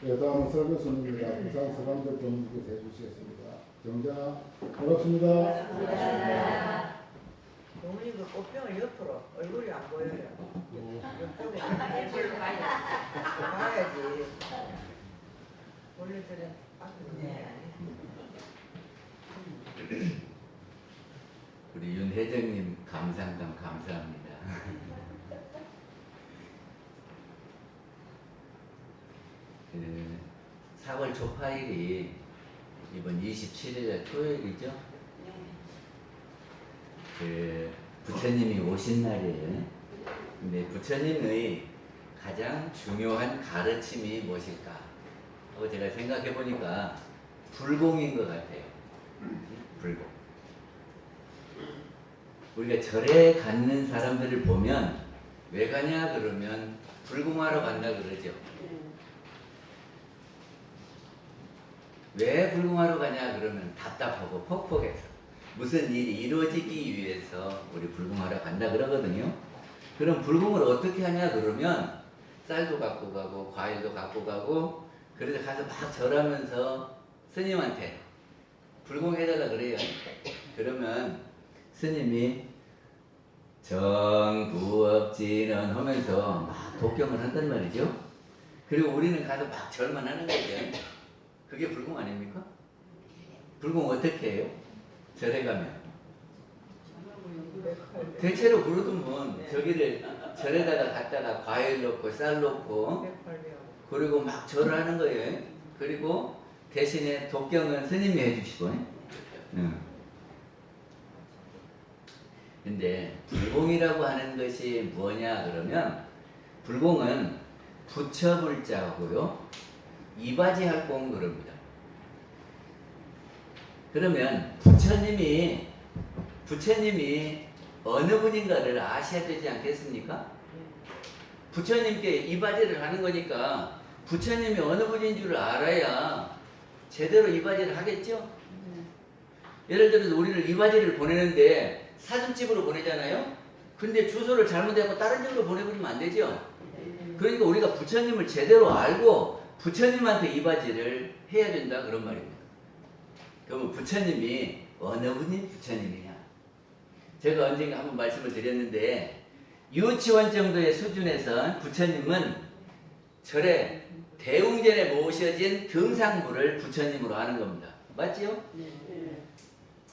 다음은 설교 손님입니다. 부산 서강대 교무님께서 해주시겠습니다. 정자 반갑습니다. 어머니 그 꽃병을 옆으로 얼굴이 안 보여요. 옆쪽으로 봐야지. 원래 저는 우리 윤 회장님 감상감 감사합니다. 그 4월 초파일이 이번 27일 토요일이죠. 그 부처님이 오신 날이에요. 근데 부처님의 가장 중요한 가르침이 무엇일까 하고 제가 생각해 보니까 불공인 것 같아요. 불공. 우리가 절에 갖는 사람들을 보면 왜 가냐 그러면 불공하러 간다 그러죠. 왜 불공하러 가냐 그러면 답답하고 퍽퍽해서 무슨 일이 이루어지기 위해서 우리 불공하러 간다 그러거든요. 그럼 불공을 어떻게 하냐 그러면 쌀도 갖고 가고 과일도 갖고 가고 그래서 가서 막 절하면서 스님한테 불공해달라 그래요. 그러면 스님이 정부업지는 하면서 막 독경을 한단 말이죠. 그리고 우리는 가서 막 절만 하는 거죠. 그게 불공 아닙니까? 불공 어떻게 해요? 절에 가면 대체로 그러더면 저기를 절에다가 갖다가 과일 넣고 쌀 넣고 그리고 막 절을 하는 거예요. 그리고 대신에 독경은 스님이 해주시고. 근데 불공이라고 하는 것이 뭐냐 그러면 불공은 부처불자고요. 이바지할 공 그럽니다. 그러면 부처님이 어느 분인가를 아셔야 되지 않겠습니까? 부처님께 이바지를 하는 거니까 부처님이 어느 분인 줄 알아야 제대로 이바지를 하겠죠? 예를 들어서 우리를 이바지를 보내는데 사진집으로 보내잖아요? 근데 주소를 잘못하고 다른 집으로 보내버리면 안 되죠? 그러니까 우리가 부처님을 제대로 알고 부처님한테 이바지를 해야 된다 그런 말입니다. 그러면 부처님이 어느 분이 부처님이냐? 제가 언젠가 한번 말씀을 드렸는데 유치원 정도의 수준에서 부처님은 절에 대웅전에 모셔진 등상부를 부처님으로 하는 겁니다. 맞지요?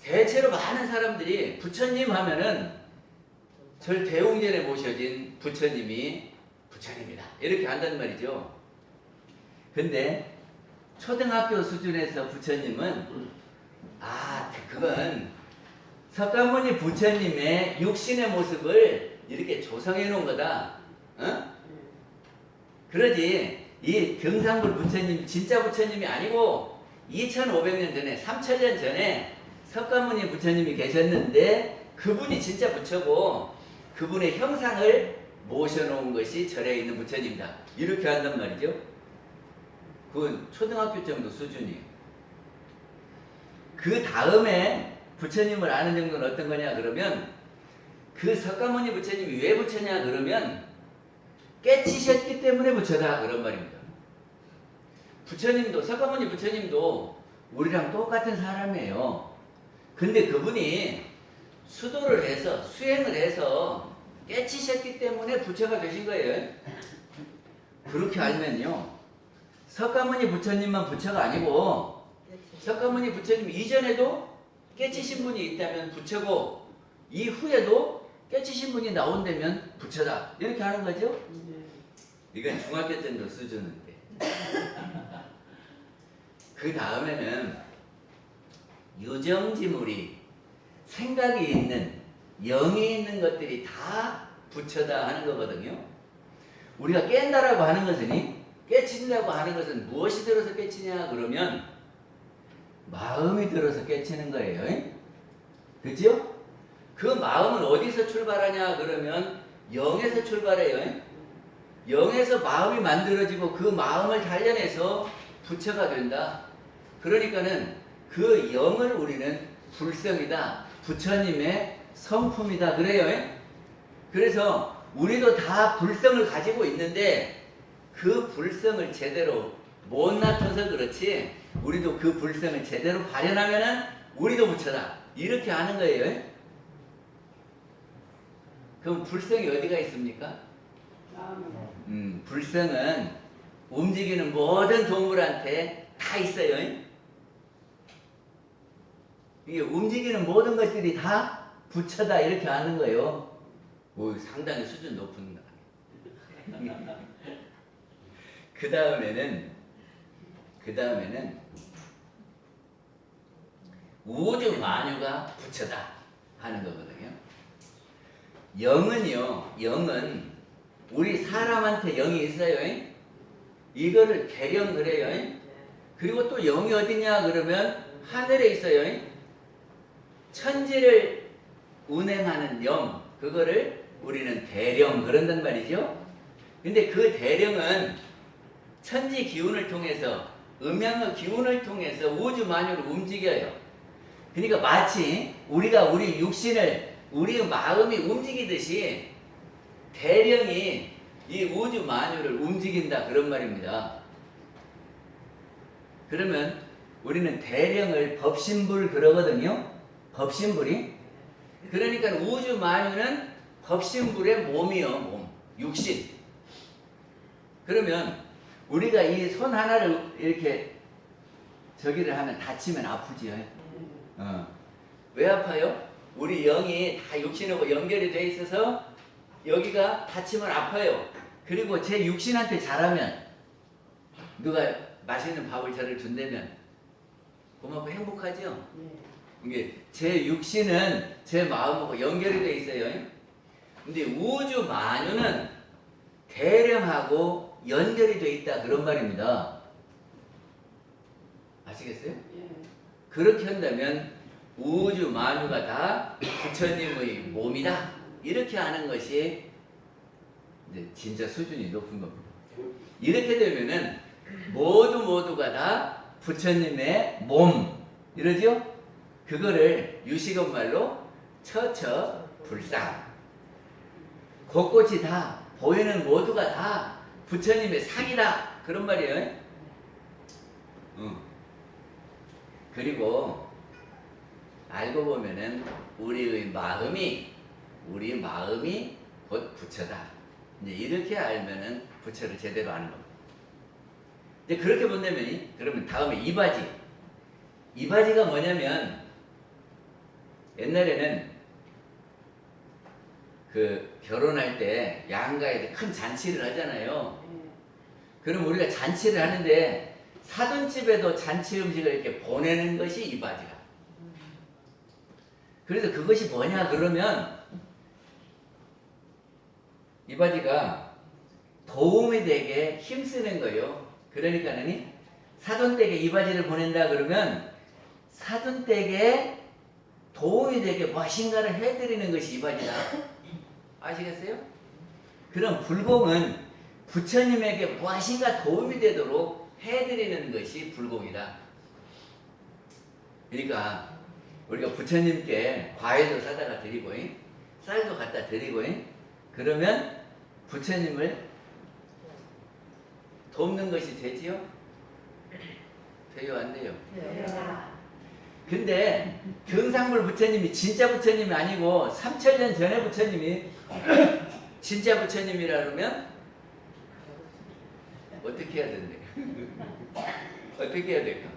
대체로 많은 사람들이 부처님 하면은 절 대웅전에 모셔진 부처님이 부처님이다 이렇게 한다는 말이죠. 근데 초등학교 수준에서 부처님은 그건 석가모니 부처님의 육신의 모습을 이렇게 조성해 놓은 거다. 그러지 이 등상불 부처님 진짜 부처님이 아니고 2500년 전에 3000년 전에 석가모니 부처님이 계셨는데 그분이 진짜 부처고 그분의 형상을 모셔놓은 것이 절에 있는 부처님이다. 이렇게 한단 말이죠. 그건 초등학교 정도 수준이에요. 그 다음에 부처님을 아는 정도는 어떤 거냐 그러면 그 석가모니 부처님이 왜 부처냐 그러면 깨치셨기 때문에 부처다 그런 말입니다. 부처님도 석가모니 부처님도 우리랑 똑같은 사람이에요. 근데 그분이 수도를 해서 수행을 해서 깨치셨기 때문에 부처가 되신 거예요. 그렇게 알면요 석가모니 부처님만 부처가 아니고 석가모니 부처님 이전에도 깨치신 분이 있다면 부처고 이후에도 깨치신 분이 나온다면 부처다 이렇게 하는 거죠. 이건 중학교 정도 수준인데 그 다음에는 유정지물이 생각이 있는 영이 있는 것들이 다 부처다 하는 거거든요. 우리가 깬다라고 하는 것은 깨친다고 하는 것은 무엇이 들어서 깨치냐 그러면 마음이 들어서 깨치는 거예요. 그죠? 그 마음은 어디서 출발하냐 그러면 영에서 출발해요. 영에서 마음이 만들어지고 그 마음을 단련해서 부처가 된다. 그러니까는 그 영을 우리는 불성이다. 부처님의 성품이다. 그래요. 그래서 우리도 다 불성을 가지고 있는데 그 불성을 제대로 못 낳아서 그렇지 우리도 그 불성을 제대로 발현하면은 우리도 부처다 이렇게 하는 거예요. 그럼 불성이 어디가 있습니까? 불성은 움직이는 모든 동물한테 다 있어요. 이게 움직이는 모든 것들이 다 부처다 이렇게 하는 거예요. 오, 상당히 수준 높은 거. 그 다음에는 우주 만유가 부처다 하는 거거든요. 영은 우리 사람한테 영이 있어요. 이거를 계령 그래요. 그리고 또 영이 어디냐 그러면 하늘에 있어요. 천지를 운행하는 영, 그거를 우리는 대령 그런단 말이죠. 근데 그 대령은 천지 기운을 통해서 음양의 기운을 통해서 우주 만유를 움직여요. 그러니까 마치 우리가 우리 육신을 우리 마음이 움직이듯이 대령이 이 우주 만유를 움직인다 그런 말입니다. 그러면 우리는 대령을 법신불 그러거든요. 법신불이. 그러니까 우주 만유는 법신불의 몸이요. 몸. 육신. 그러면 우리가 이 손 하나를 이렇게 저기를 하면 다치면 아프지요. 왜 아파요? 우리 영이 다 육신하고 연결이 돼 있어서 여기가 다치면 아파요. 그리고 제 육신한테 잘하면 누가 맛있는 밥을 저를 준다면 고맙고 행복하죠? 이게 제 육신은 제 마음하고 연결이 돼 있어요. 근데 우주 만유는 대령하고 연결이 돼 있다 그런 말입니다. 아시겠어요? 그렇게 한다면 우주 만유가 다 부처님의 몸이다 이렇게 하는 것이 이제 진짜 수준이 높은 겁니다. 이렇게 되면은 모두가 다 부처님의 몸 이러죠? 그거를 유식은 말로 처처불상 곳곳이 다 보이는 모두가 다 부처님의 상이다 그런 말이에요. 그리고 알고 보면은 우리 마음이 곧 부처다. 이제 이렇게 알면은 부처를 제대로 아는 겁니다. 이제 그렇게 본다면 그러면 다음에 이바지가 뭐냐면 옛날에는 그 결혼할 때 양가에 큰 잔치를 하잖아요. 그럼 우리가 잔치를 하는데 사돈집에도 잔치 음식을 이렇게 보내는 것이 이바지야. 그래서 그것이 뭐냐 그러면 이바지가 도움이 되게 힘쓰는 거예요. 그러니까는 사돈댁에 이바지를 보낸다 그러면 사돈댁에 도움이 되게 무엇인가를 해드리는 것이 이바지다. 아시겠어요? 그럼 불공은 부처님에게 무엇인가 도움이 되도록 해드리는 것이 불공이다. 그러니까 우리가 부처님께 과일도 사다가 드리고 쌀도 갖다 드리고 그러면 부처님을 돕는 것이 되지요? 돼요? 안 돼요? 근데 경상불 부처님이 진짜 부처님이 아니고 3000년 전에 부처님이 진짜 부처님이라 그러면 어떻게 해야 되는데? 어떻게 해야 될까?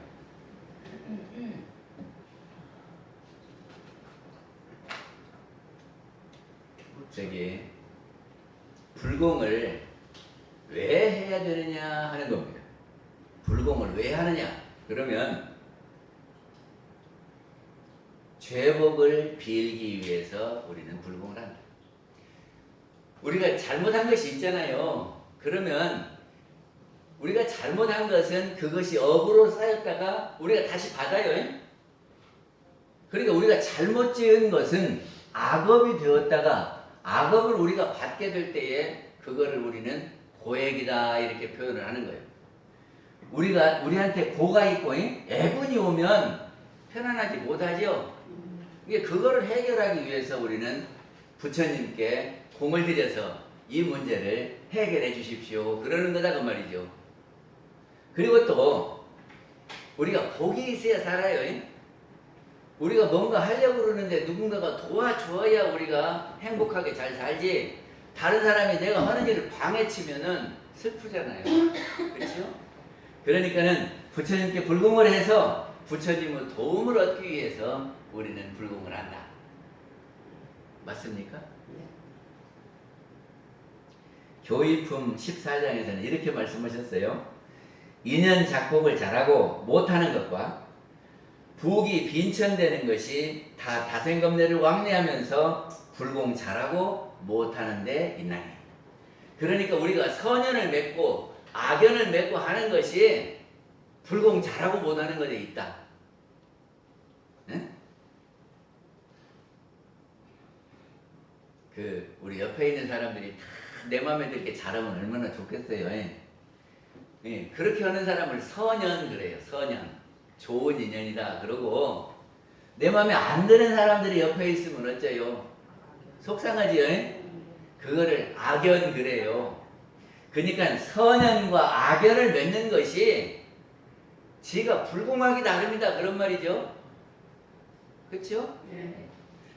저기 불공을 왜 해야 되느냐 하는 겁니다. 불공을 왜 하느냐? 그러면 죄복을 빌기 위해서 우리는 불공을 한다. 우리가 잘못한 것이 있잖아요. 그러면 우리가 잘못한 것은 그것이 업으로 쌓였다가 우리가 다시 받아요. 그러니까 우리가 잘못 지은 것은 악업이 되었다가 악업을 우리가 받게 될 때에 그거를 우리는 고액이다 이렇게 표현을 하는 거예요. 우리한테 고가 있고 애군이 오면 편안하지 못하죠. 이게 그거를 해결하기 위해서 우리는 부처님께 공을 들여서 이 문제를 해결해 주십시오. 그러는 거다 그 말이죠. 그리고 또 우리가 복이 있어야 살아요. 우리가 뭔가 하려고 그러는데 누군가가 도와줘야 우리가 행복하게 잘 살지. 다른 사람이 내가 하는 일을 방해치면은 슬프잖아요. 그렇죠? 그러니까는 부처님께 불공을 해서 부처님의 도움을 얻기 위해서 우리는 불공을 한다. 맞습니까? 교의품 14장에서는 이렇게 말씀하셨어요. 인연 작복을 잘하고 못하는 것과 부귀 빈천되는 것이 다 다생검내를 왕래하면서 불공 잘하고 못하는 데 있나니. 그러니까 우리가 선연을 맺고 악연을 맺고 하는 것이 불공 잘하고 못하는 것에 있다. 네? 우리 옆에 있는 사람들이 다 내 마음에 들게 잘하면 얼마나 좋겠어요. 예, 그렇게 하는 사람을 선연 그래요. 선연. 좋은 인연이다. 그러고 내 마음에 안 드는 사람들이 옆에 있으면 어째요? 속상하지요? 그거를 악연 그래요. 그러니까 선연과 악연을 맺는 것이 지가 불공하기 나름이다. 그런 말이죠. 그렇죠?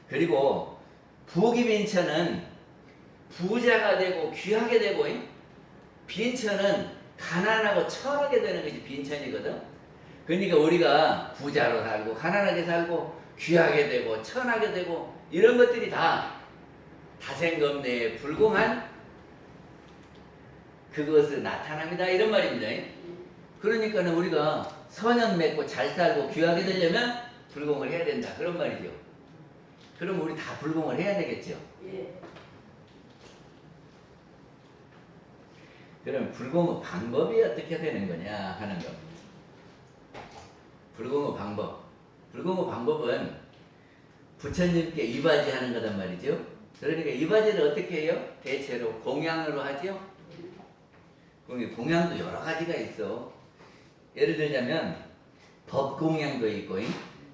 그리고 부귀빈천은 부자가 되고 귀하게 되고, 빈천은 가난하고 천하게 되는 것이 빈천이거든. 그러니까 우리가 부자로 살고 가난하게 살고 귀하게 되고 천하게 되고 이런 것들이 다 다생검내에 불공한 그것을 나타납니다. 이런 말입니다. 그러니까는 우리가 선연 맺고 잘 살고 귀하게 되려면 불공을 해야 된다. 그런 말이죠. 그럼 우리 다 불공을 해야 되겠죠. 그럼 불공의 방법이 어떻게 되는 거냐 하는 거. 불공의 방법. 불공의 방법은 부처님께 이바지하는 거단 말이죠. 그러니까 이바지를 어떻게 해요? 대체로 공양으로 하죠. 공양도 여러 가지가 있어. 예를 들자면 법공양도 있고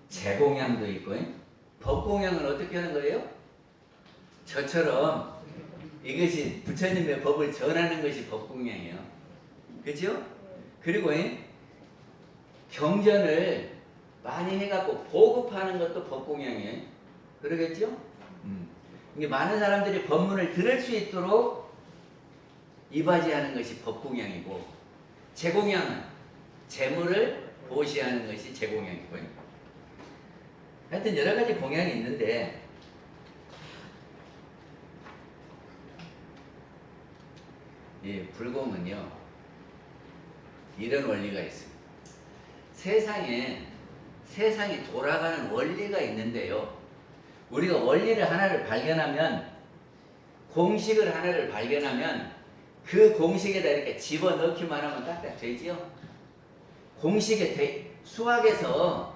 제공양도 있고. 법공양은 어떻게 하는 거예요? 저처럼 이것이 부처님의 법을 전하는 것이 법공양이에요. 그렇죠? 그리고 경전을 많이 해갖고 보급하는 것도 법공양이에요. 그러겠죠? 이게 많은 사람들이 법문을 들을 수 있도록 이바지하는 것이 법공양이고, 제공양은 재물을 보시하는 것이 제공양이고. 하여튼 여러 가지 공양이 있는데, 이 불공은요 이런 원리가 있습니다. 세상이 돌아가는 원리가 있는데요, 우리가 원리를 하나를 발견하면, 공식을 하나를 발견하면 그 공식에다 이렇게 집어넣기만 하면 딱딱 되지요. 수학에서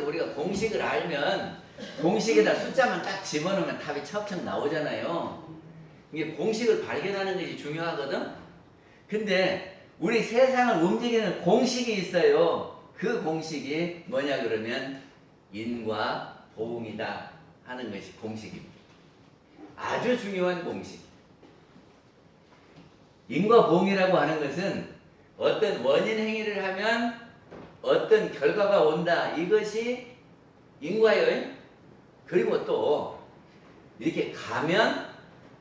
우리가 공식을 알면 공식에다 숫자만 딱 집어넣으면 답이 척척 나오잖아요. 이게 공식을 발견하는 것이 중요하거든. 근데 우리 세상을 움직이는 공식이 있어요. 그 공식이 뭐냐 그러면 인과 보응이다 하는 것이 공식입니다. 아주 중요한 공식. 인과 보응이라고 하는 것은 어떤 원인 행위를 하면 어떤 결과가 온다. 이것이 인과예요. 그리고 또 이렇게 가면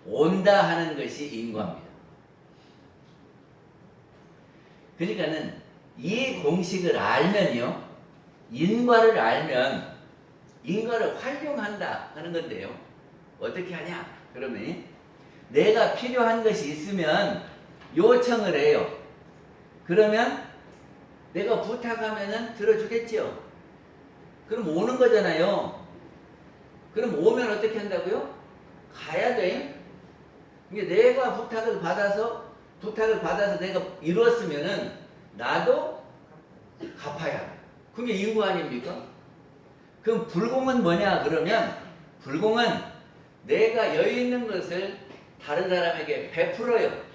온다 하는 것이 인과입니다. 그러니까는 이 공식을 알면요, 인과를 알면 인과를 활용한다 하는 건데요. 어떻게 하냐? 그러면 내가 필요한 것이 있으면 요청을 해요. 그러면 내가 부탁하면은 들어주겠죠. 그럼 오는 거잖아요. 그럼 오면 어떻게 한다고요? 가야 돼. 이게 내가 부탁을 받아서 내가 이루었으면은 나도 갚아야 돼. 그게 인구 아닙니까? 그럼 불공은 뭐냐 그러면, 불공은 내가 여유 있는 것을 다른 사람에게 베풀어요.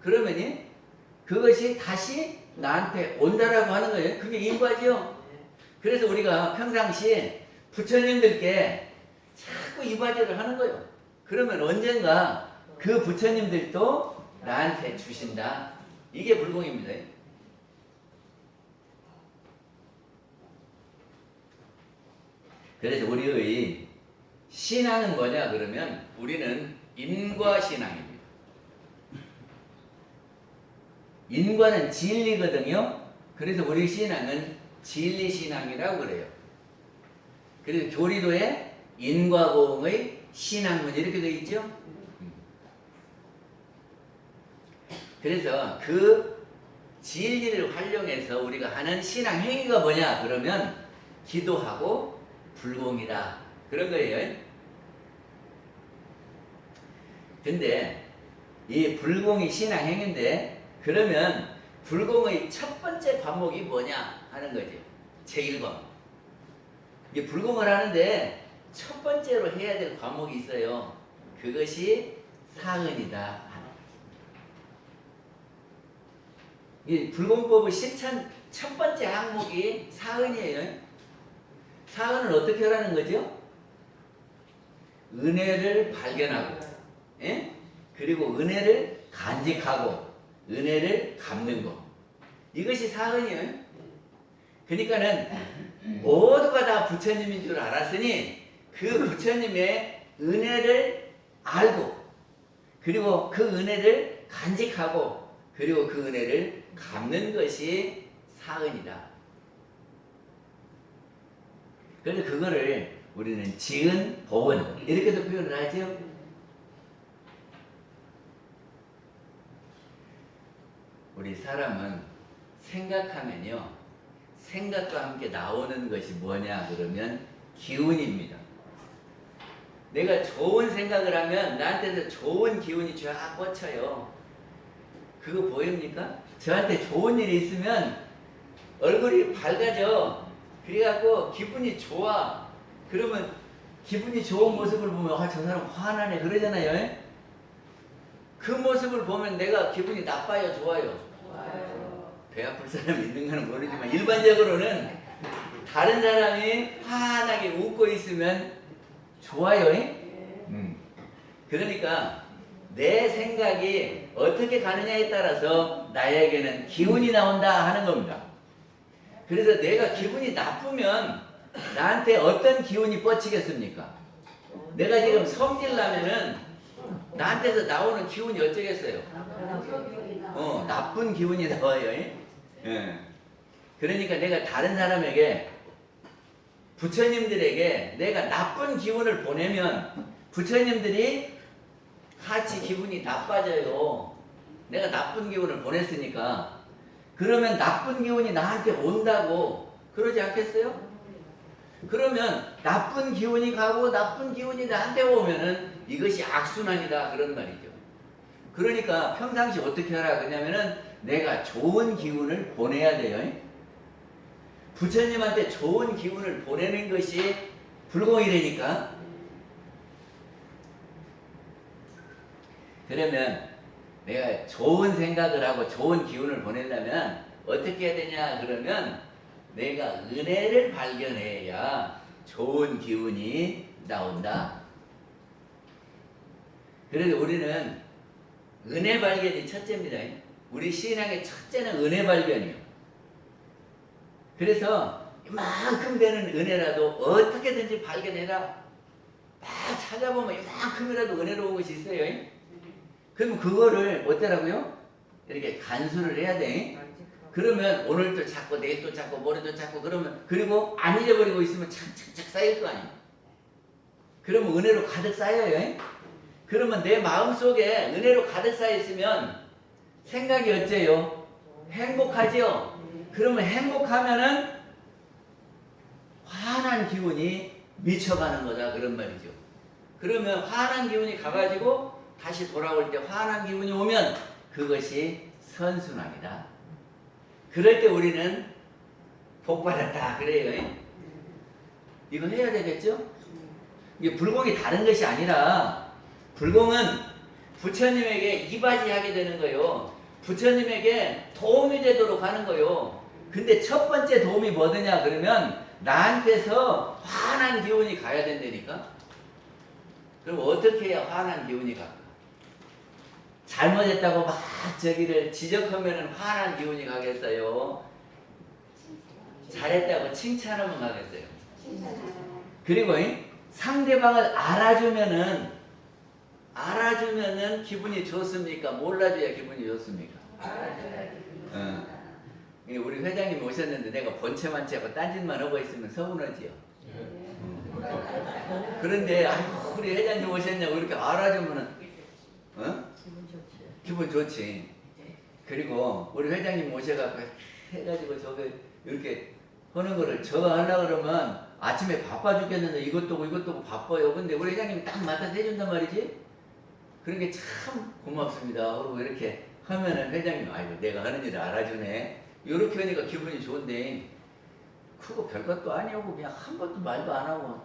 그러면이 그것이 다시 나한테 온다라고 하는 거예요. 그게 인과지요. 그래서 우리가 평상시에 부처님들께 자꾸 이바지를 하는 거예요. 그러면 언젠가 그 부처님들도 나한테 주신다. 이게 불공입니다. 그래서 우리의 신앙은 뭐냐 그러면 우리는 인과신앙입니다. 인과는 진리거든요. 그래서 우리 신앙은 진리신앙이라고 그래요. 그래서 교리도에 인과공의 신앙문 이렇게 되어 있죠. 그래서 그 진리를 활용해서 우리가 하는 신앙 행위가 뭐냐 그러면 기도하고 불공이다 그런 거예요. 근데 이 불공이 신앙 행위인데 그러면 불공의 첫 번째 과목이 뭐냐 하는 거죠. 제1과목. 이게 불공을 하는데 첫 번째로 해야 될 과목이 있어요. 그것이 사은이다. 이 불공법의 실천 첫 번째 항목이 사은이에요. 사은은 어떻게 하라는 거죠? 은혜를 발견하고, 예? 그리고 은혜를 간직하고, 은혜를 갚는 거. 이것이 사은이에요. 그러니까는 모두가 다 부처님인 줄 알았으니 그 부처님의 은혜를 알고, 그리고 그 은혜를 간직하고, 그리고 그 은혜를 갚는 것이 사은이다. 그래서 그거를 우리는 지은 보은 이렇게도 표현을 하죠. 우리 사람은 생각하면요, 생각과 함께 나오는 것이 뭐냐 그러면 기운입니다. 내가 좋은 생각을 하면 나한테서 좋은 기운이 쫙 뻗쳐요. 그거 보입니까? 저한테 좋은 일이 있으면 얼굴이 밝아져. 그래갖고 기분이 좋아. 그러면 기분이 좋은 모습을 보면 아, 저 사람 화나네 그러잖아요. 그 모습을 보면 내가 기분이 나빠요, 좋아요? 좋아요. 배 아플 사람이 있는가는 모르지만 일반적으로는 다른 사람이 환하게 웃고 있으면 좋아요. 그러니까 내 생각이 어떻게 가느냐에 따라서 나에게는 기운이 나온다 하는 겁니다. 그래서 내가 기분이 나쁘면 나한테 어떤 기운이 뻗치겠습니까? 내가 지금 성질나면은 나한테서 나오는 기운이 어쩌겠어요? 나쁜 기운이 나와요. 예. 그러니까 내가 다른 사람에게 부처님들에게 내가 나쁜 기운을 보내면 부처님들이 같이 기분이 나빠져요. 내가 나쁜 기운을 보냈으니까. 그러면 나쁜 기운이 나한테 온다고 그러지 않겠어요? 그러면 나쁜 기운이 가고 나쁜 기운이 나한테 오면은 이것이 악순환이다 그런 말이죠. 그러니까 평상시 어떻게 하라 그러냐면은 내가 좋은 기운을 보내야 돼요. 부처님한테 좋은 기운을 보내는 것이 불공이라니까. 그러면 내가 좋은 생각을 하고 좋은 기운을 보내려면 어떻게 해야 되냐 그러면 내가 은혜를 발견해야 좋은 기운이 나온다. 그래서 우리는 은혜 발견이 첫째입니다. 우리 신앙의 첫째는 은혜 발견이요. 그래서 이만큼 되는 은혜라도 어떻게든지 발견해라. 막 찾아보면 이만큼이라도 은혜로운 것이 있어요. 그럼 그거를 어쩌라고요? 이렇게 간수를 해야 돼. 그러면 오늘도 찾고 내일도 찾고 모레도 찾고 그러면 그리고 안 잊어버리고 있으면 착착착 쌓일 거 아니에요. 그러면 은혜로 가득 쌓여요. 그러면 내 마음속에 은혜로 가득 쌓여 있으면 생각이 어째요? 행복하지요? 그러면 행복하면은 환한 기운이 미쳐가는 거다 그런 말이죠. 그러면 환한 기운이 가가지고 다시 돌아올 때 환한 기운이 오면 그것이 선순환이다. 그럴 때 우리는 복 받았다 그래요. 이거 해야 되겠죠? 이게 불공이 다른 것이 아니라 불공은 부처님에게 이바지하게 되는 거예요. 부처님에게 도움이 되도록 하는 거예요. 근데 첫 번째 도움이 뭐더냐 그러면 나한테서 환한 기운이 가야 된다니까. 그럼 어떻게 해야 환한 기운이 갈까? 잘못했다고 막 저기를 지적하면 환한 기운이 가겠어요? 잘했다고 칭찬하면 가겠어요? 그리고 상대방을 알아주면은 기분이 좋습니까? 몰라줘야 기분이 좋습니까? 우리 회장님 오셨는데 내가 번체만체하고 딴짓만 하고 있으면 서운하지요. 그런데 아이고 우리 회장님 오셨냐고 이렇게 알아주면은 기분 좋지. 기분 좋지. 그리고 우리 회장님 오셔갖고 해가지고 저거 이렇게 하는 거를 저거 하려고 그러면 아침에 바빠 죽겠는데 이것도 하고 이것도 하고 바빠요. 근데 우리 회장님이 딱 맡아서 해준단 말이지. 그런 게 참 고맙습니다. 그리고 이렇게 하면은 회장님 아이고 내가 하는 일을 알아주네. 이렇게 하니까 기분이 좋은데 그거 별것도 아니고 그냥 한 번도 말도 안 하고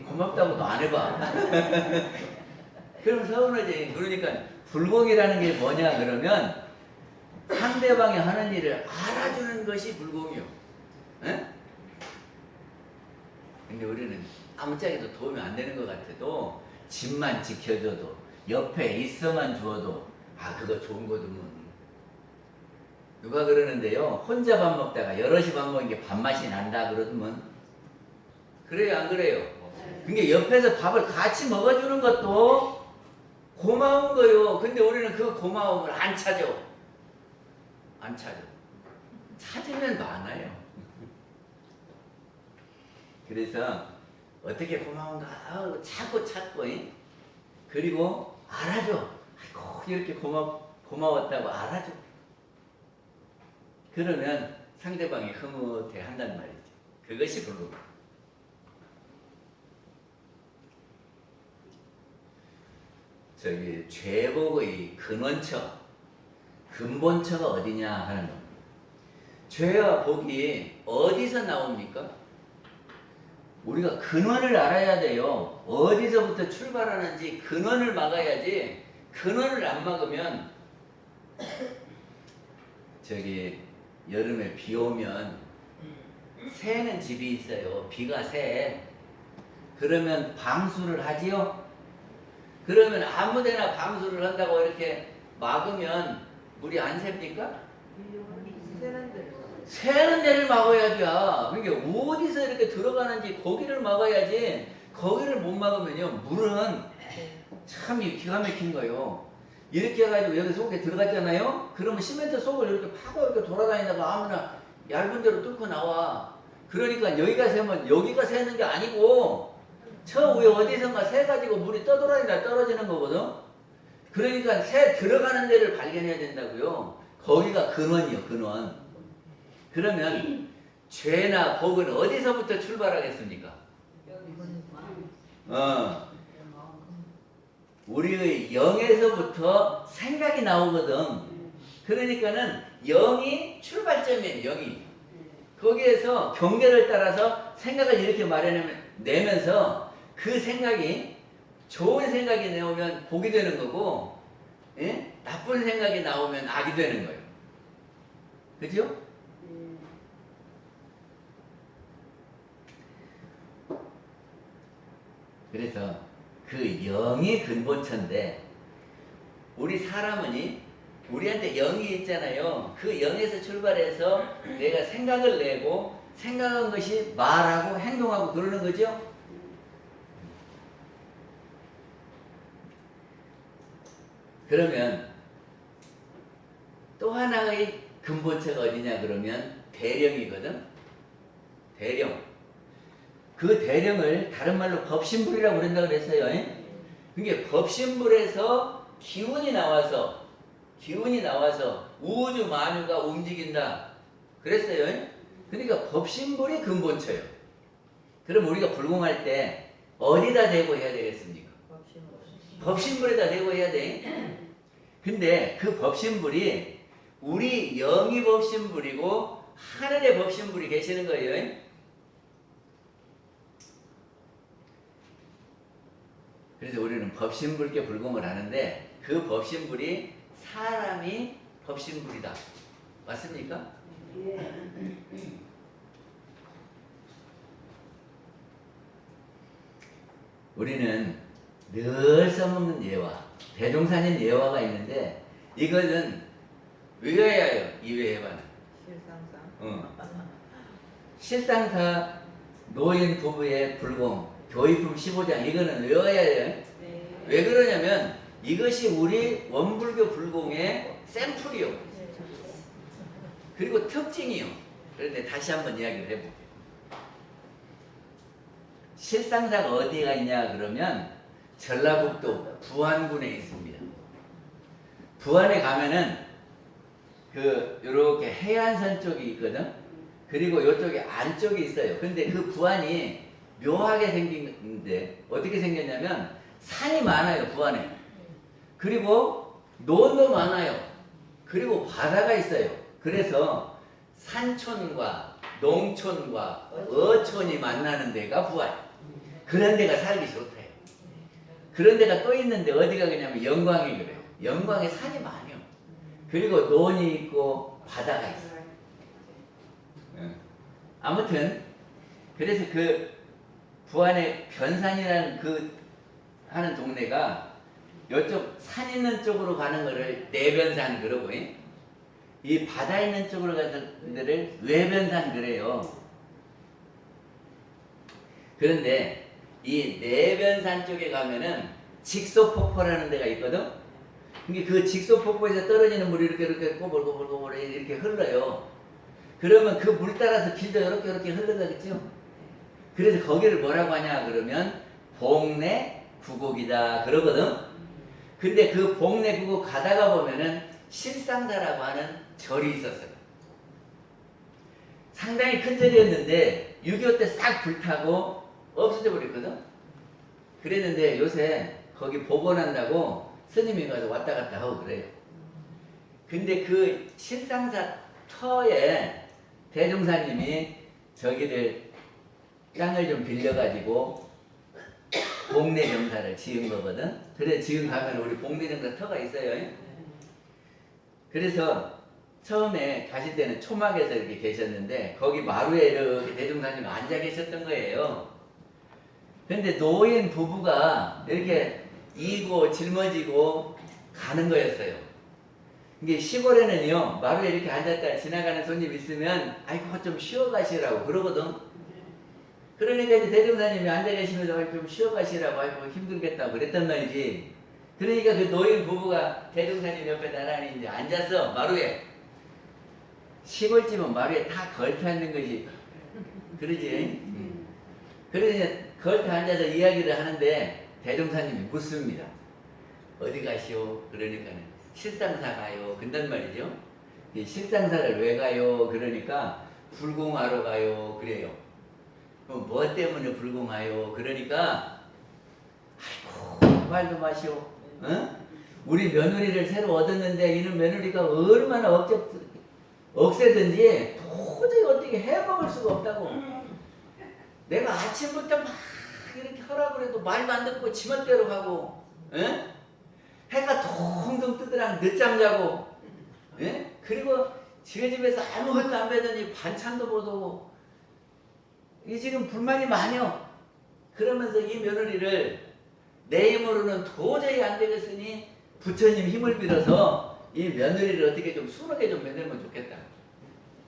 고맙다고도 안 해봐. 그럼 서운하지. 그러니까 불공이라는 게 뭐냐 그러면 상대방이 하는 일을 알아주는 것이 불공이요. 에? 근데 우리는 아무짝에도 도움이 안 되는 것 같아도 집만 지켜줘도 옆에 있어만 주어도 그거 좋은 거더문. 누가 그러는데요. 혼자 밥 먹다가 여럿이 밥 먹는 게 밥맛이 난다 그러더만. 그래요 안 그래요? 그게 옆에서 밥을 같이 먹어주는 것도 고마운 거요. 근데 우리는 그 고마움을 안 찾아. 안 찾아. 찾으면 많아요. 그래서 어떻게 고마운가 하고 찾고 그리고 알아줘. 아이고 이렇게 고마웠다고 알아줘. 그러면 상대방이 흐뭇해 한단 말이죠. 그것이 불공. 저기 죄복의 근본처가 어디냐 하는 겁니다. 죄와 복이 어디서 나옵니까? 우리가 근원을 알아야 돼요. 어디서부터 출발하는지 근원을 막아야지. 근원을 안 막으면 저기 여름에 비 오면 새는 집이 있어요. 비가 새. 그러면 방수를 하지요. 그러면 아무데나 방수를 한다고 이렇게 막으면 물이 안 셉니까? 새는 데를 막아야죠. 그러니까 어디서 이렇게 들어가는지 거기를 막아야지. 거기를 못 막으면요 물은 참 기가 막힌 거예요. 이렇게 해가지고 여기 속에 들어갔잖아요. 그러면 시멘트 속을 이렇게 파고 이렇게 돌아다니다가 아무나 얇은 데로 뚫고 나와. 그러니까 여기가 새면 여기가 새는 게 아니고 저 위에 어디선가 새 가지고 물이 떠돌아다니다 떨어지는 거거든. 그러니까 새 들어가는 데를 발견해야 된다고요. 거기가 근원이요, 근원. 그러면 죄나 복은 어디서부터 출발하겠습니까? 우리의 영에서부터 생각이 나오거든. 그러니까는 영이 출발점이에요, 영이. 거기에서 경계를 따라서 생각을 이렇게 내면서 그 생각이 좋은 생각이 나오면 복이 되는 거고, 예? 나쁜 생각이 나오면 악이 되는 거예요. 그죠? 그래서 그 영이 근본처인데 우리 사람은 우리한테 영이 있잖아요. 그 영에서 출발해서 내가 생각을 내고 생각한 것이 말하고 행동하고 그러는 거죠. 그러면 또 하나의 근본처가 어디냐 그러면 대령이거든. 대령. 그 대령을 다른 말로 법신불이라고 그런다고 그랬어요. 그게 법신불에서 기운이 나와서 우주 만유가 움직인다 그랬어요. 그러니까 법신불이 근본처예요. 그럼 우리가 불공할 때 어디다 대고 해야 되겠습니까? 법신불에다 대고 해야 돼. 근데 그 법신불이 우리 영이 법신불이고 하늘의 법신불이 계시는 거예요. 그래서 우리는 법신불께 불공을 하는데 그 법신불이 사람이 법신불이다. 맞습니까? 우리는 늘 써먹는 예화, 대종사님 예화가 있는데 이거는 외워야요. 이외에만 실상상. 실상사 노인 부부의 불공, 교의품 15장 이거는 외워야 해요. 왜 그러냐면 이것이 우리 원불교 불공의 샘플이요. 그리고 특징이요. 그런데 다시 한번 이야기를 해볼게요. 실상사가 어디가 있냐 그러면 전라북도 부안군에 있습니다. 부안에 가면은 그 요렇게 해안선 쪽이 있거든. 그리고 이쪽에 안쪽이 있어요. 근데 그 부안이 묘하게 생긴데 어떻게 생겼냐면 산이 많아요. 부안에. 그리고 논도 많아요. 그리고 바다가 있어요. 그래서 산촌과 농촌과 어촌이 만나는 데가 부안. 그런 데가 살기 좋대요. 그런 데가 또 있는데 어디가 그냐면 영광이 그래요. 영광에 산이 많아요. 그리고 논이 있고 바다가 있어요. 아무튼 그래서 그 부안의 변산이라는 그 하는 동네가 이쪽 산 있는 쪽으로 가는 거를 내변산 그러고 이 바다 있는 쪽으로 가는 데를 외변산 그래요. 그런데 이 내변산 쪽에 가면은 직소폭포라는 데가 있거든. 근데 그 직소폭포에서 떨어지는 물이 이렇게 꼬불꼬불꼬불 이렇게 흘러요. 그러면 그 물 따라서 길도 이렇게 흘러가겠죠. 그래서 거기를 뭐라고 하냐 그러면 봉내 구곡이다 그러거든. 근데 그 봉내 구곡 가다가 보면은 실상사라고 하는 절이 있었어요. 상당히 큰 절이었는데 6.25 때 싹 불타고 없어져 버렸거든. 그랬는데 요새 거기 복원한다고 스님이 가서 왔다 갔다 하고 그래요. 근데 그 실상사 터에 대종사님이 저기를 땅을 좀 빌려가지고 복내정사를 지은 거거든. 그래 지금 가면 우리 복내정사 터가 있어요. 그래서 처음에 가실 때는 초막에서 이렇게 계셨는데 거기 마루에 이렇게 대종사님 앉아 계셨던 거예요. 근데 노인 부부가 이렇게 이고 짊어지고 가는 거였어요. 이게 시골에는요 마루에 이렇게 앉았다 지나가는 손님 있으면 아이고 좀 쉬어 가시라고 그러거든. 그러니까 이제 대종사님이 앉아 계시면서 아이고 좀 쉬어 가시라고 아이고 힘들겠다고 그랬단 말이지. 그러니까 그 노인 부부가 대종사님 옆에 나란히 이제 앉아서 마루에 시골집은 마루에 다 걸터 앉는 거지. 그러지? 그래서 이제 걸터 앉아서 이야기를 하는데 대종사님이 묻습니다. 어디 가시오? 그러니까는 실상사 가요. 근단 말이죠. 이 실상사를 왜 가요? 그러니까 불공하러 가요. 그래요. 그럼 뭐 때문에 불공하요? 그러니까 아이고 말도 마시오. 어? 우리 며느리를 새로 얻었는데 이는 며느리가 얼마나 억세든지 도저히 어떻게 해먹을 수가 없다고. 내가 아침부터 막 이렇게 하라고 해도 말도 안 듣고 지멋대로 가고 에? 해가 동동 뜨더랑 늦잠 자고 에? 그리고 지네 집에서 아무것도 안 배더니 반찬도 못 오고 이 지금 불만이 많여. 그러면서 이 며느리를 내 힘으로는 도저히 안 되겠으니 부처님 힘을 빌어서 이 며느리를 어떻게 좀 순하게 좀 만들면 좋겠다.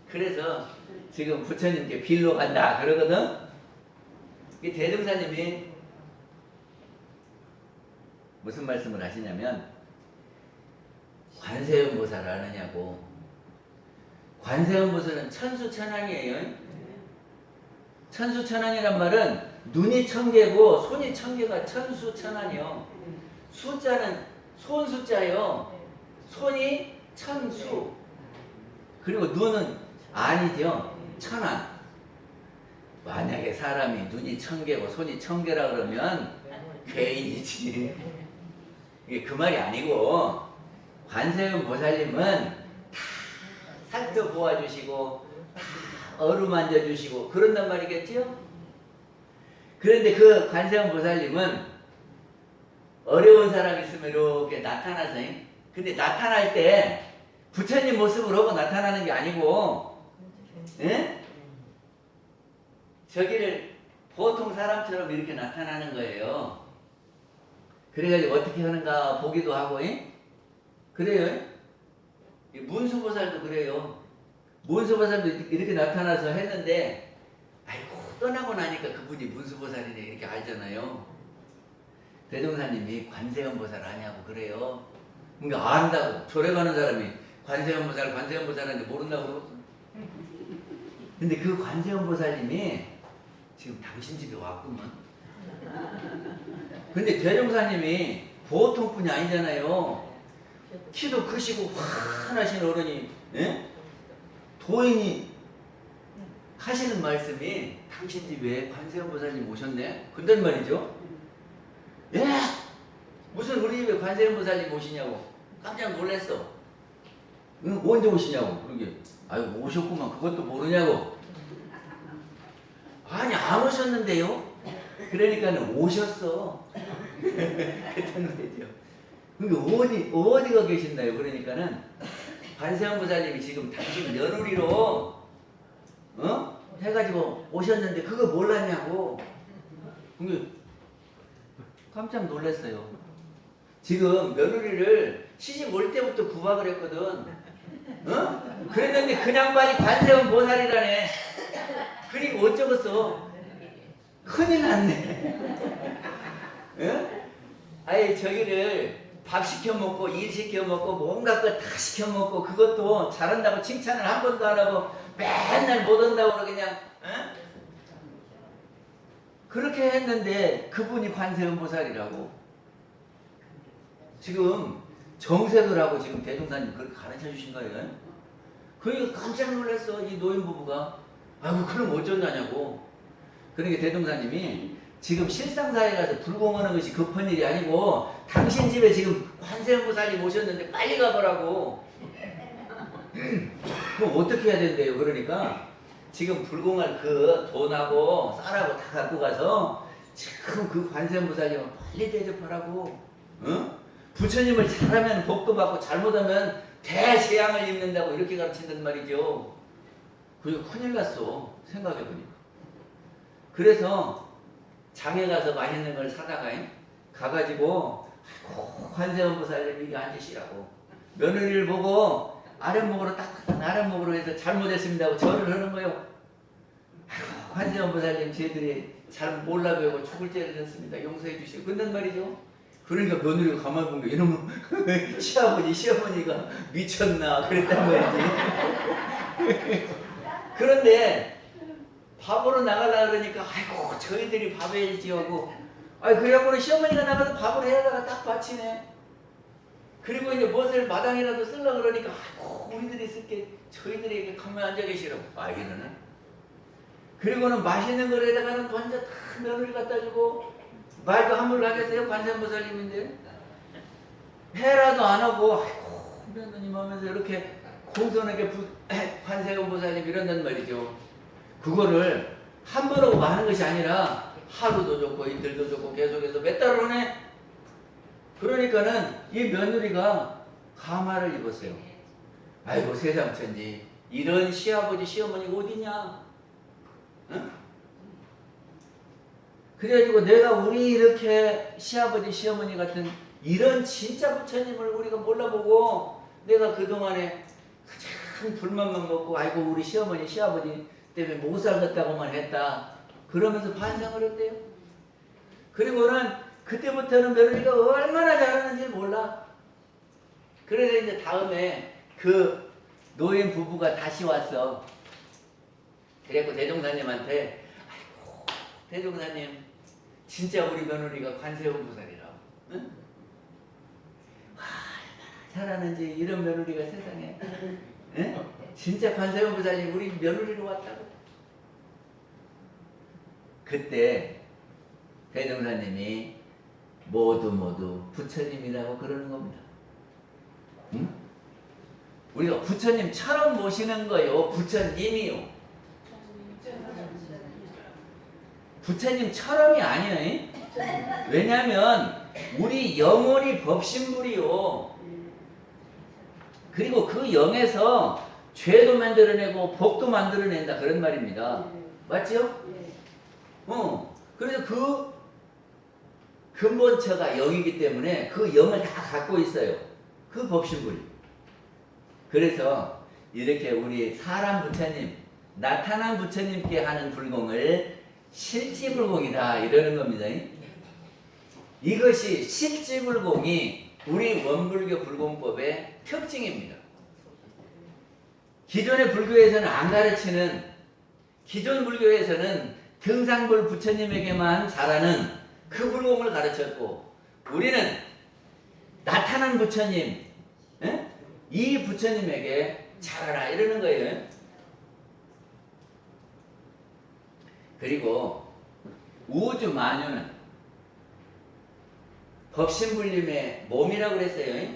그래서 지금 부처님께 빌러 간다 그러거든. 이 대종사님이 무슨 말씀을 하시냐면 관세음보살을 아느냐고. 관세음보살은 천수천왕이에요. 천수천왕이란 말은 눈이 천개고 손이 천개가 천수천왕이요. 수자는 손수자요. 손이 천수. 그리고 눈은 아니죠. 천왕. 만약에 사람이 눈이 천개고 손이 천개라 그러면 개인이지. 이게 그 말이 아니고 관세음 보살님은 다 살펴보아 주시고 다 어루만져 주시고 그런단 말이겠죠? 그런데 그 관세음 보살님은 어려운 사람 있으면 이렇게 나타나서 근데 나타날 때 부처님 모습으로 하고 나타나는 게 아니고 예? 저기를 보통 사람처럼 이렇게 나타나는 거예요. 그래가지고 어떻게 하는가 보기도 하고 그래요. 문수보살도 그래요. 문수보살도 이렇게 나타나서 했는데 아이고 떠나고 나니까 그분이 문수보살이네 이렇게 알잖아요. 대종사님이 관세음보살 아냐고 그래요. 그러니까 안다고. 절에 가는 사람이 관세음보살한테 모른다고 그러고. 근데 그 관세음보살님이 지금 당신 집에 왔구만. 근데 대종사님이 보통 분이 아니잖아요. 키도 크시고 환하신 어른이, 예? 도인이 하시는 말씀이 당신 집에 관세음보살님 오셨네? 근데 말이죠. 예? 무슨 우리 집에 관세음보살님 오시냐고 깜짝 놀랐어. 응? 언제 오시냐고. 그러게 아유 오셨구만. 그것도 모르냐고. 아니 안 오셨는데요? 그러니까는 오셨어. 그랬던 거죠. 그러니까 어디가 계신다요? 그러니까는 관세음보살님이 지금 당신 며느리로 해가지고 오셨는데 그거 몰랐냐고. 그러니까 깜짝 놀랐어요. 지금 며느리를 시집 올 때부터 구박을 했거든. 그랬는데 그냥 말이 관세음보살이라네. 그리고 어쩌겠어. 큰일 났네. 아예 저기를 밥 시켜 먹고 일 시켜 먹고 뭔가 것 다 시켜 먹고 그것도 잘한다고 칭찬을 한 번도 안 하고 맨날 못 온다고 그냥 그렇게 했는데 그분이 관세음보살이라고. 지금 정색을 하고 지금 대종사님 그렇게 가르쳐 주신 거예요. 그러니까 깜짝 놀랐어 이 노인 부부가. 아이고 그럼 어쩐다냐고. 그러니까 대종사님이 지금 실상사에 가서 불공하는 것이 급한 일이 아니고 당신 집에 지금 관세음보살이 오셨는데 빨리 가보라고. 그럼 어떻게 해야 된대요? 그러니까 지금 불공할 그 돈하고 쌀하고 다 갖고 가서 지금 그 관세음보살님을 빨리 대접하라고. 부처님을 잘하면 복도 받고 잘못하면 대재앙을 입는다고 이렇게 가르친단 말이죠. 그게 큰일 났어 생각해보니까. 그래서 장에 가서 맛있는 걸 사다가 가가지고 아이고 관세음보살님 이게 앉으시라고 며느리를 보고 아랫목으로 따뜻한 아랫목으로 해서 잘못했습니다 하고 절을 하는 거예요. 아이고 관세음보살님 저희들이 잘 몰라 배우고 죽을 죄를 졌습니다. 용서해 주시고 그런단 말이죠. 그러니까 며느리가 가만히 보면 이놈은 시어머니가 미쳤나 그랬단 말이지. 그런데 밥으로 나가려고 그러니까 아이고 저희들이 밥 해야지 하고 그래갖고는 시어머니가 나가서 밥을 해다가 딱 받치네. 그리고 이제 무엇을 마당이라도 쓰려고 그러니까 아이고 우리들이 쓸게 저희들에게 가만히 앉아 계시라고. 이러네. 그리고는 맛있는 거에다가는 먼저 다 며느리 갖다 주고 말도 함부로 하겠어요? 관세음보살님인데 해라도 안 하고 아이고 며느님 하면서 이렇게 공손하게 관세음보살님 이런단 말이죠. 그거를 한 번 하고 마는 것이 아니라 하루도 좋고 이틀도 좋고 계속해서 몇 달을 하네. 그러니까는 이 며느리가 가마를 입었어요. 아이고 세상 천지 이런 시아버지 시어머니가 어디냐. 응? 그래가지고 내가 우리 이렇게 시아버지 시어머니 같은 이런 진짜 부처님을 우리가 몰라보고 내가 그동안에 가장 불만만 먹고 아이고 우리 시어머니 시아버지 때문에 못 살겠다고만 했다. 그러면서 반성을 했대요. 그리고는 그때부터는 며느리가 얼마나 잘하는지 몰라. 그래서 이제 다음에 그 노인 부부가 다시 왔어. 그래갖고 대종사님한테 아이고 대종사님 진짜 우리 며느리가 관세음보살이라고. 응? 얼마나 잘하는지 이런 며느리가 세상에. 응? 진짜 관세음보살님 우리 며느리로 왔다고. 그때 대종사님이 모두 부처님이라고 그러는 겁니다. 응? 우리가 부처님처럼 모시는 거요. 부처님이요. 부처님처럼이 아니에요. 왜냐하면 우리 영혼이 법신불이요. 그리고 그 영에서 죄도 만들어내고 복도 만들어낸다 그런 말입니다. 맞죠? 그래서 그 근본처가 영이기 때문에 그 영을 다 갖고 있어요. 그 법신불이. 그래서 이렇게 우리 사람 부처님, 나타난 부처님께 하는 불공을 실지불공이다 이러는 겁니다. 이것이 실지불공이 우리 원불교 불공법의 특징입니다. 기존의 불교에서는 안 가르치는, 기존 불교에서는 등상불 부처님에게만 잘하는 그 불공을 가르쳤고, 우리는 나타난 부처님, 이 부처님에게 잘하라 이러는 거예요. 그리고 우주 만유는 법신불림의 몸이라고 그랬어요.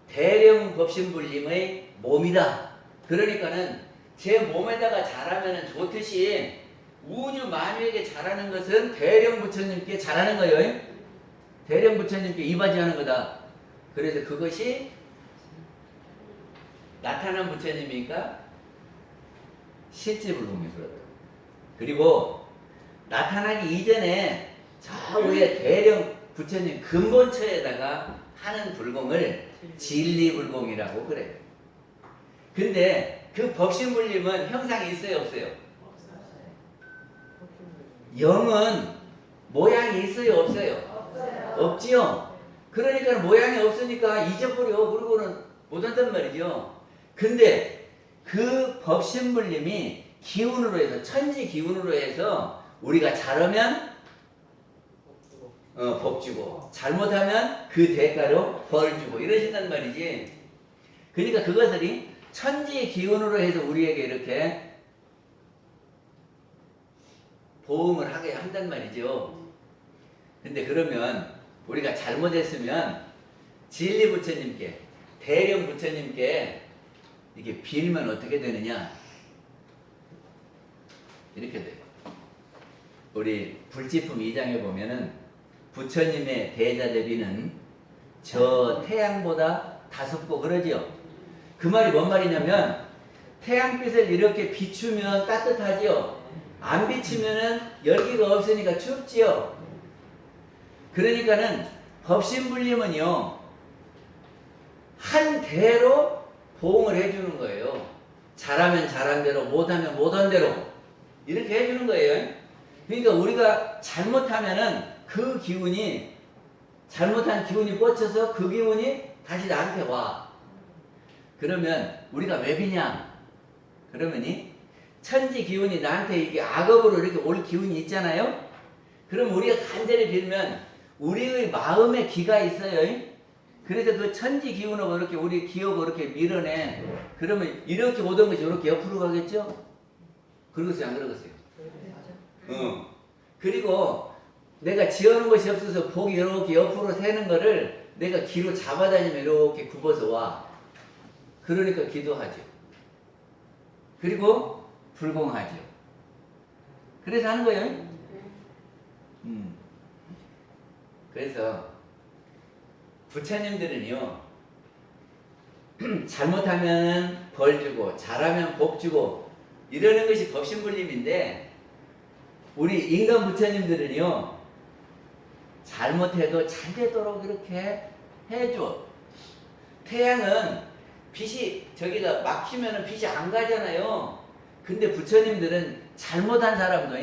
대령 법신불림의 몸이다. 그러니까는 제 몸에다가 잘하면 좋듯이 우주 만유에게 잘하는 것은 대령 부처님께 잘하는 거예요. 대령 부처님께 이바지하는 거다. 그래서 그것이 나타난 부처님이니까 실지불공이 그렇다. 그리고 나타나기 이전에 저 위에 대령 부처님 근본처에다가 하는 불공을 진리불공이라고 그래요. 근데 그 법신불림은 형상이 있어요, 없어요? 영은 모양이 있어요, 없어요? 없지요. 그러니까 모양이 없으니까 잊어버려. 그러고는 못한단 말이죠. 근데 그 법신불림이 기운으로 해서, 천지 기운으로 해서 우리가 잘하면 복 주고, 잘못하면 그 대가로 벌 주고 이러신단 말이지. 그러니까 그것들이 천지 기운으로 해서 우리에게 이렇게 보응을 하게 한단 말이죠. 근데 그러면 우리가 잘못했으면 진리 부처님께, 대령 부처님께 이게 빌면 어떻게 되느냐? 이렇게 돼요. 우리 불지품 2장에 보면은 부처님의 대자대비는 저 태양보다 다섯고 그러지요. 그 말이 뭔 말이냐면 태양빛을 이렇게 비추면 따뜻하지요. 안 비추면은 열기가 없으니까 춥지요. 그러니까는 법신불림은요 한 대로 보응을 해주는 거예요. 잘하면 잘한 대로, 못하면 못한 대로 이렇게 해주는 거예요. 그러니까 우리가 잘못하면은 그 기운이, 잘못한 기운이 뻗쳐서 그 기운이 다시 나한테 와. 그러면 우리가 왜 비냐? 그러면이 천지 기운이 나한테 이게 악업으로 이렇게 올 기운이 있잖아요. 그럼 우리가 간절히 빌면 우리의 마음에 기가 있어요. 그래서 그 천지 기운으로 이렇게 우리 기억을 이렇게 밀어내. 그러면 이렇게 오던 것이 이렇게 옆으로 가겠죠? 그러겠어요, 안 그러겠어요? 그리고 내가 지어놓은 것이 없어서 복이 이렇게 옆으로 새는 거를 내가 기로 잡아다니면 이렇게 굽어서 와. 그러니까 기도하죠. 그리고 불공하죠. 그래서 하는 거예요. 그래서 부처님들은요 잘못하면 벌 주고 잘하면 복 주고 이러는 것이 법신불림인데, 우리 인간 부처님들은요 잘못해도 잘 되도록 이렇게 해줘. 태양은 빛이 저기가 막히면은 빛이 안 가잖아요. 근데 부처님들은 잘못한 사람도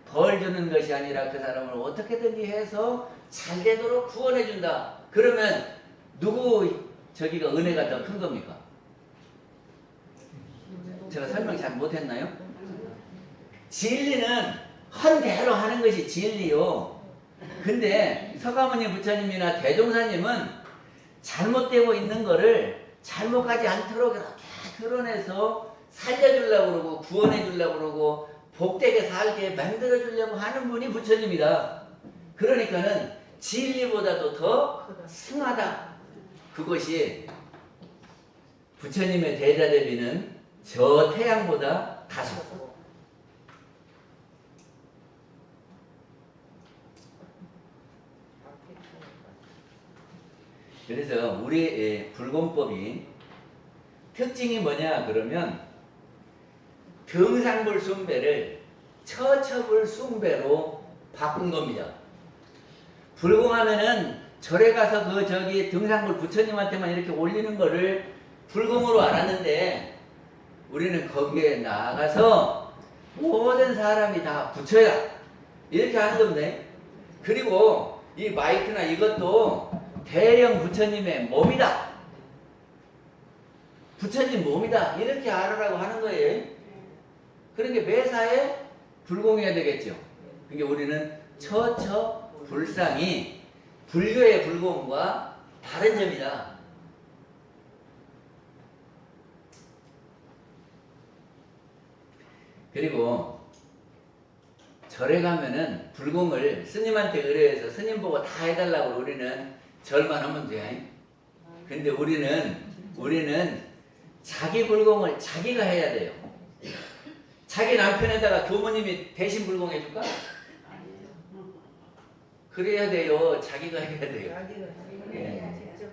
벌 주는 것이 아니라 그 사람을 어떻게든지 해서 잘 되도록 구원해 준다. 그러면 누구 저기가 은혜가 더 큰 겁니까? 제가 설명 잘 못했나요? 진리는 한 대로 하는 것이 진리요. 근데 서가모니 부처님이나 대종사님은 잘못되고 있는 거를 잘못하지 않도록 이렇게 드러내서 살려주려고 그러고 구원해 주려고 그러고 복되게 살게 만들어 주려고 하는 분이 부처님이다. 그러니까는 진리보다도 더 승하다. 그것이 부처님의 대자대비는 저 태양보다 다소. 그래서 우리 불공법이 특징이 뭐냐 그러면 등상불 숭배를 처처불 숭배로 바꾼 겁니다. 불공하면은 절에 가서 그 저기 등상불 부처님한테만 이렇게 올리는 거를 불공으로 알았는데, 우리는 거기에 나가서 모든 사람이 다 부처야. 이렇게 하는 겁니다. 그리고 이 마이크나 이것도 대령 부처님의 몸이다. 부처님 몸이다. 이렇게 알으라고 하는 거예요. 그러니까 매사에 불공해야 되겠죠. 그러니까 우리는 처처 불상이 불교의 불공과 다른 점이다. 그리고 절에 가면은 불공을 스님한테 의뢰해서 스님 보고 다 해달라고 우리는 절만 하면 돼. 근데 우리는 자기 불공을 자기가 해야 돼요. 자기 남편에다가 교모님이 대신 불공해 줄까? 그래야 돼요. 자기가 해야 돼요.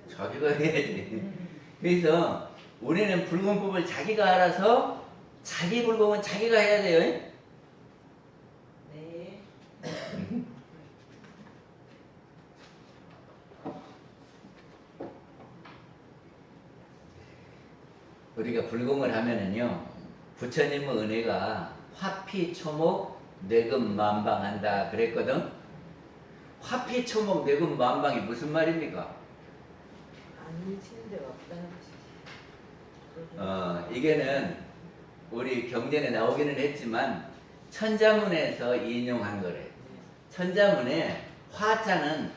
자기가 해야지. 그래서 우리는 불공법을 자기가 알아서 자기 불공은 자기가 해야 돼요. 네. 우리가 불공을 하면은요, 부처님의 은혜가 화피초목 뇌금만방한다 그랬거든. 화피초목 뇌금만방이 무슨 말입니까? 안 미치는 데가 없다는 뜻이지. 이게는 우리 경전에 나오기는 했지만 천자문에서 인용한 거래. 천자문에 화자는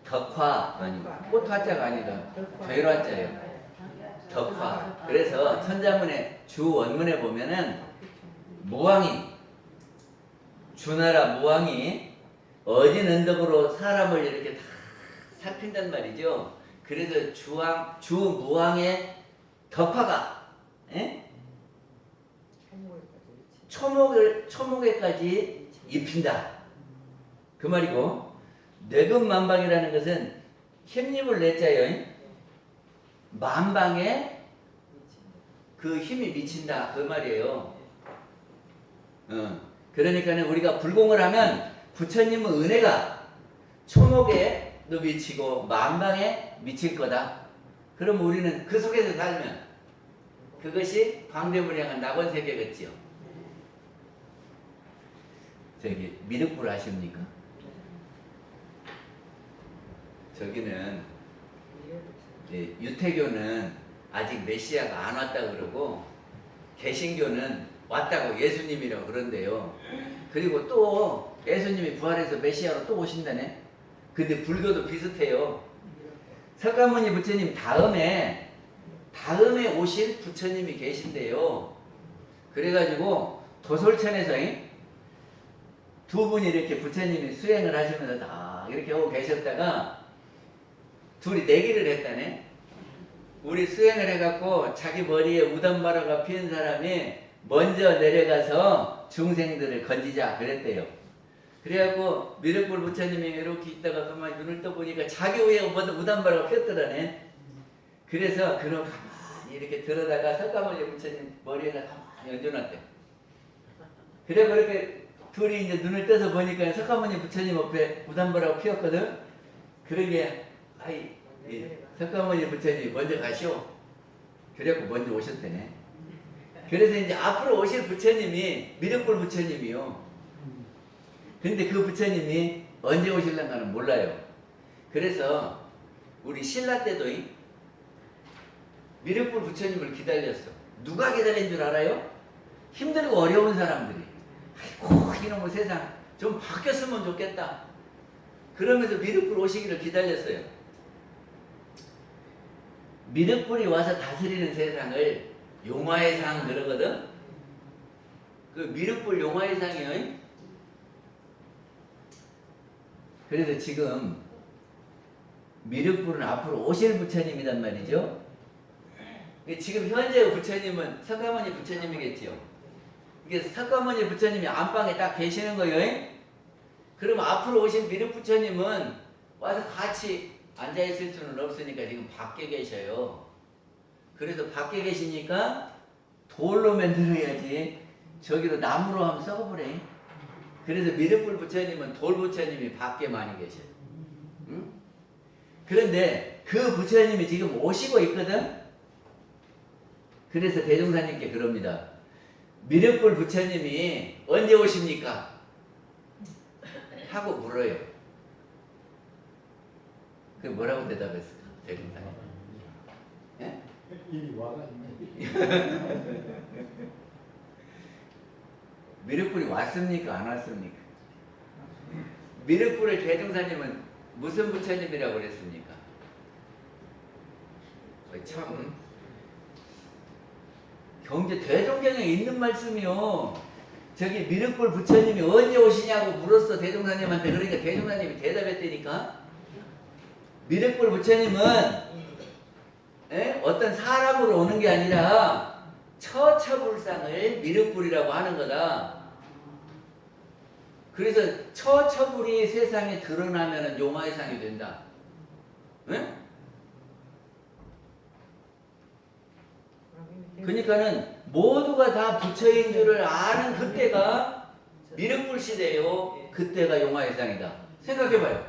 덕화 아니고 꽃화자가 아니다. 괴화자예요. 덕화. 그래서 천자문의 주 원문에 보면은 모왕이 주나라 모왕이 어진 은덕으로 사람을 이렇게 다 살핀단 말이죠. 그래서 주무왕의 덕화가 초목에까지 입힌다. 그 말이고 뇌금만방이라는 것은 힘입을 내자요. 만방에 그 힘이 미친다 그 말이에요. 그러니까는 우리가 불공을 하면 부처님의 은혜가 초목에도 미치고 만방에 미칠 거다. 그럼 우리는 그 속에서 살면 그것이 광대무량한 낙원세계겠지요. 저기 미륵불 아십니까? 저기는 유태교는 아직 메시아가 안 왔다고 그러고 개신교는 왔다고 예수님이라고 그런데요. 그리고 또 예수님이 부활해서 메시아로 또 오신다네. 근데 불교도 비슷해요. 석가모니 부처님 다음에 오실 부처님이 계신데요. 그래가지고 도솔천에서 두 분이 이렇게 부처님이 수행을 하시면서 다 이렇게 오고 계셨다가 둘이 내기를 했다네. 우리 수행을 해갖고 자기 머리에 우담바라가 피는 사람이 먼저 내려가서 중생들을 건지자 그랬대요. 그래갖고 미륵불 부처님이 이렇게 있다가 가만히 눈을 떠보니까 자기 위에 먼저 우담바라가 피었더라네. 그래서 그놈 가만히 이렇게 들어다가 석가모니 부처님 머리에다 가만히 얹어놨대. 그래 그렇게 둘이 이제 눈을 떠서 보니까 석가모니 부처님 옆에 우담바라가 피었거든. 그러게 석가모니 부처님이 먼저 가시오. 그래갖고 먼저 오셨대네. 그래서 이제 앞으로 오실 부처님이 미륵불 부처님이요. 근데 그 부처님이 언제 오실란가는 몰라요. 그래서 우리 신라 때도 미륵불 부처님을 기다렸어. 누가 기다린 줄 알아요? 힘들고 어려운 사람들이. 아이고 이놈의 세상 좀 바뀌었으면 좋겠다. 그러면서 미륵불 오시기를 기다렸어요. 미륵불이 와서 다스리는 세상을 용화의 상 그러거든. 그 미륵불 용화의 상이요. 그래서 지금 미륵불은 앞으로 오실 부처님이란 말이죠. 지금 현재의 부처님은 석가모니 부처님이겠지요. 이게 석가모니 부처님이 안방에 딱 계시는 거예요. 그럼 앞으로 오신 미륵 부처님은 와서 같이 앉아 있을 수는 없으니까 지금 밖에 계셔요. 그래서 밖에 계시니까 돌로 만들어야지 저기로 나무로 한번 썩어보래. 그래서 미륵불 부처님은 돌 부처님이 밖에 많이 계셔요. 응? 그런데 그 부처님이 지금 오시고 있거든. 그래서 대종사님께 그럽니다. 미륵불 부처님이 언제 오십니까? 하고 물어요. 그 뭐라고 대답했을까? 대동사님. 예? 이미 와가 있네. 미륵불이 왔습니까? 안 왔습니까? 미륵불을 대종사님은 무슨 부처님이라고 그랬습니까? 참 경제 대종경에 있는 말씀이요. 저기 미륵불 부처님이 언제 오시냐고 물었어 대종사님한테. 그러니까 대종사님이 대답했다니까. 미륵불 부처님은 어떤 사람으로 오는 게 아니라 처처불상을 미륵불이라고 하는 거다. 그래서 처처불이 세상에 드러나면 용화의 상이 된다. 응? 그러니까는 모두가 다 부처인 줄을 아는 그때가 미륵불 시대요. 그때가 용화의 상이다. 생각해봐요.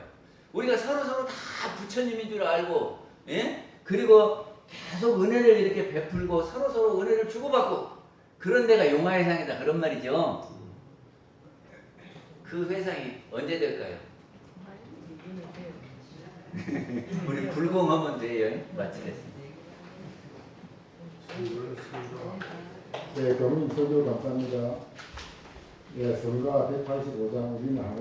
우리가 서로 다 부처님인 줄 알고, 예? 그리고 계속 은혜를 이렇게 베풀고 서로 은혜를 주고받고 그런 데가 용화의 상이다. 그런 말이죠. 그 회상이 언제 될까요? 우리 불공하면 돼요. 마치겠습니다. 네, 교민 소교 감사합니다. 예, 성가 185장 우리는 한